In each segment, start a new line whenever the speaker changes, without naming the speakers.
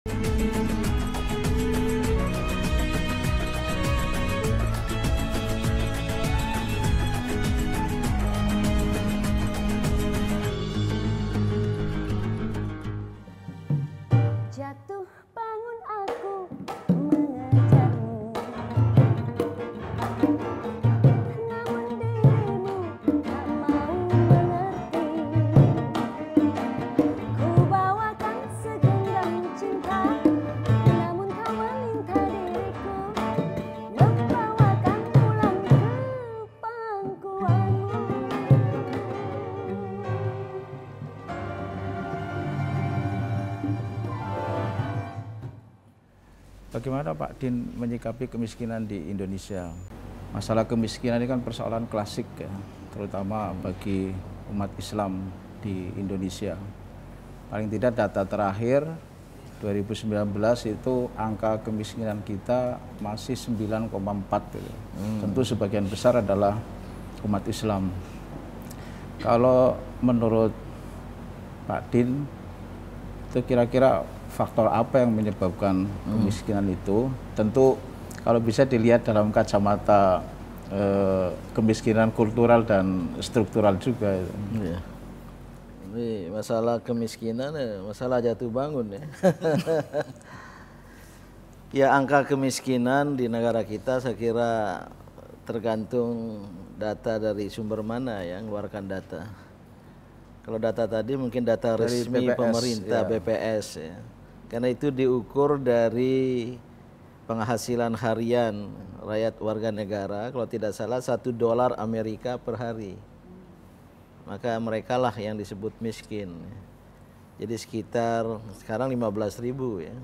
Jatuh bangun aku mengejarmu, namun dirimu tak mau mengerti. Ku bawakan segenggam cinta, namun kau meminta diriku membawakan pulang ke pangkuanmu.
Bagaimana Pak Din menyikapi kemiskinan di Indonesia? Masalah kemiskinan ini kan persoalan klasik ya, terutama bagi umat Islam di Indonesia. Paling tidak data terakhir 2019 itu angka kemiskinan kita masih 9,4 gitu. Tentu sebagian besar adalah umat Islam. Kalau menurut Pak Din, itu kira-kira faktor apa yang menyebabkan kemiskinan itu? Tentu kalau bisa dilihat dalam kacamata kemiskinan kultural dan struktural juga.
Ya. Ini masalah kemiskinan, masalah jatuh bangun ya. Ya, angka kemiskinan di negara kita saya kira tergantung data dari sumber mana yang mengeluarkan data. Kalau data tadi mungkin data
Dari
resmi
BPS,
pemerintah,
ya.
BPS ya. Karena itu diukur dari penghasilan harian rakyat warga negara, kalau tidak salah $1 Amerika per hari. Maka mereka lah yang disebut miskin. Jadi sekitar sekarang 15.000 ya.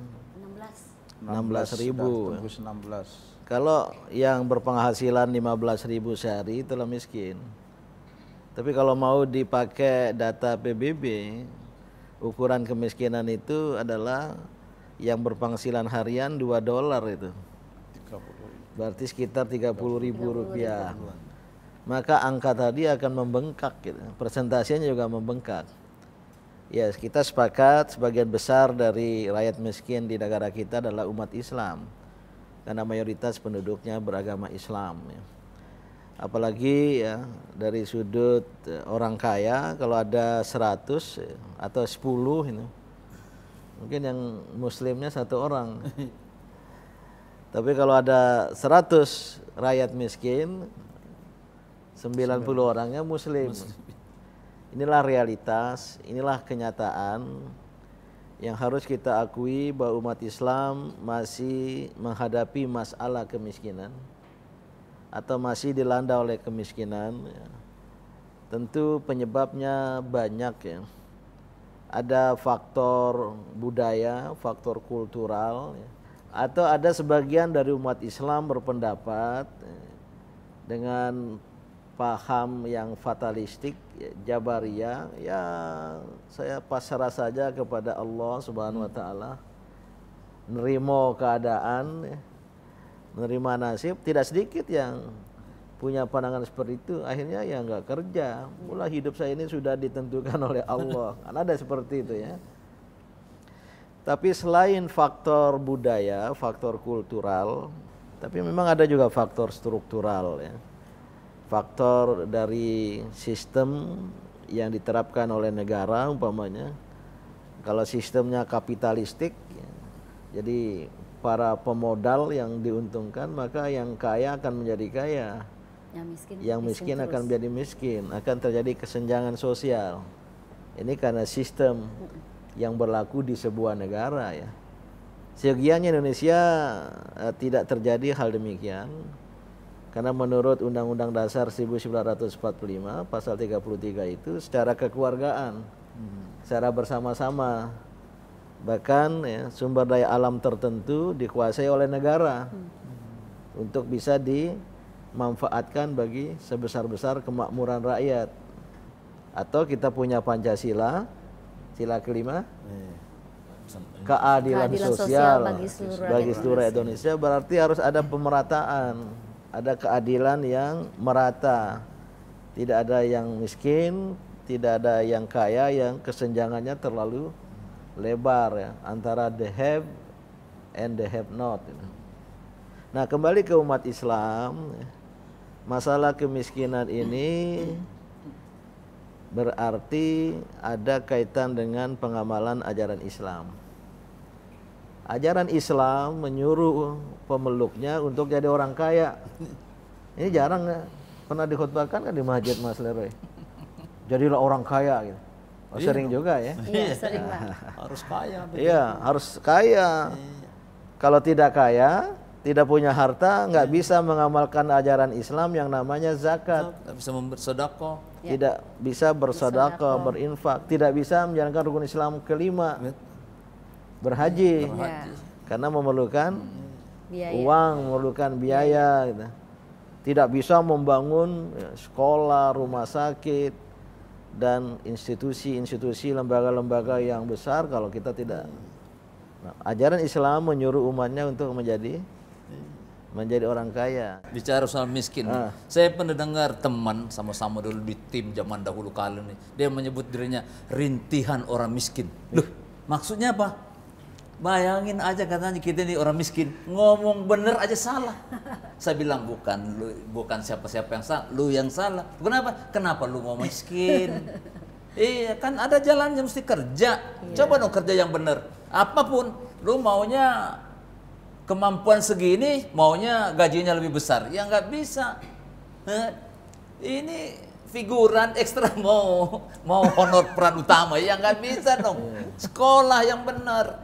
16.000.
Tembus 16.
Kalau yang berpenghasilan 15.000 sehari itulah miskin. Tapi kalau mau dipakai data PBB, ukuran kemiskinan itu adalah yang berpenghasilan harian $2 itu.
30.
Berarti sekitar Rp30.000. Maka angka tadi akan membengkak gitu. Persentasenya juga membengkak. Ya, kita sepakat sebagian besar dari rakyat miskin di negara kita adalah umat Islam. Karena mayoritas penduduknya beragama Islam ya. Apalagi ya dari sudut orang kaya, kalau ada 100 atau 10 ini mungkin yang muslimnya 1 orang. Tapi kalau ada 100 rakyat miskin, 90 orangnya muslim. Inilah realitas, inilah kenyataan yang harus kita akui bahwa umat Islam masih menghadapi masalah kemiskinan atau masih dilanda oleh kemiskinan ya. Tentu penyebabnya banyak ya. Ada faktor budaya, faktor kultural ya. Atau ada sebagian dari umat Islam berpendapat ya, dengan paham yang fatalistik ya, Jabariyah ya, saya pasrah saja kepada Allah Subhanahu wa taala, nerimo keadaan ya, menerima nasib. Tidak sedikit yang punya pandangan seperti itu, akhirnya ya nggak kerja, mulai hidup saya ini sudah ditentukan oleh Allah. Kan ada seperti itu ya. Tapi selain faktor budaya, faktor kultural, tapi memang ada juga faktor struktural ya. Faktor dari sistem yang diterapkan oleh negara umpamanya. Kalau sistemnya kapitalistik ya, jadi para pemodal yang diuntungkan, maka yang kaya akan menjadi kaya, yang miskin akan menjadi miskin, akan terjadi kesenjangan sosial. Ini karena sistem yang berlaku di sebuah negara ya. Seyogianya Indonesia tidak terjadi hal demikian, karena menurut Undang-Undang Dasar 1945 pasal 33 itu secara kekeluargaan, secara bersama-sama. Bahkan ya, sumber daya alam tertentu dikuasai oleh negara untuk bisa dimanfaatkan bagi sebesar-besar kemakmuran rakyat. Atau kita punya Pancasila, sila kelima, keadilan sosial bagi seluruh rakyat Indonesia. Berarti harus ada pemerataan, ada keadilan yang merata. Tidak ada yang miskin, tidak ada yang kaya yang kesenjangannya terlalu lebar ya antara the have and the have not. Nah, kembali ke umat Islam, masalah kemiskinan ini berarti ada kaitan dengan pengamalan ajaran Islam. Ajaran Islam menyuruh pemeluknya untuk jadi orang kaya. Ini jarang pernah dikhutbahkan kan di masjid, Mas Leroy. Jadilah orang kaya gitu. Oh, sering juga ya.
Iya, sering Pak.
Harus kaya.
Iya, harus kaya. Kalau tidak kaya, tidak punya harta, nggak bisa mengamalkan ajaran Islam yang namanya zakat.
Nggak bisa bersedekah.
Tidak bisa bersedekah, berinfak, tidak bisa menjalankan rukun Islam kelima, berhaji.
Ya.
Karena memerlukan
Biaya.
uang, memerlukan biaya. Gitu. Tidak bisa membangun sekolah, rumah sakit, dan institusi-institusi, lembaga-lembaga yang besar kalau kita tidak. Nah, ajaran Islam menyuruh umatnya untuk menjadi orang kaya.
Bicara soal miskin, saya pernah dengar teman sama-sama dulu di tim zaman dahulu kala nih, dia menyebut dirinya rintihan orang miskin. Loh, maksudnya apa? Bayangin aja katanya kita ini orang miskin, ngomong bener aja salah. Saya bilang bukan siapa-siapa yang salah, lu yang salah. Kenapa? Kenapa lu mau miskin? Iya, kan ada jalannya, mesti kerja. Coba dong kerja yang bener. Apapun, lu maunya kemampuan segini, maunya gajinya lebih besar. Ya nggak bisa. Ini figuran ekstra mau honor peran utama, ya nggak bisa dong. Sekolah yang benar.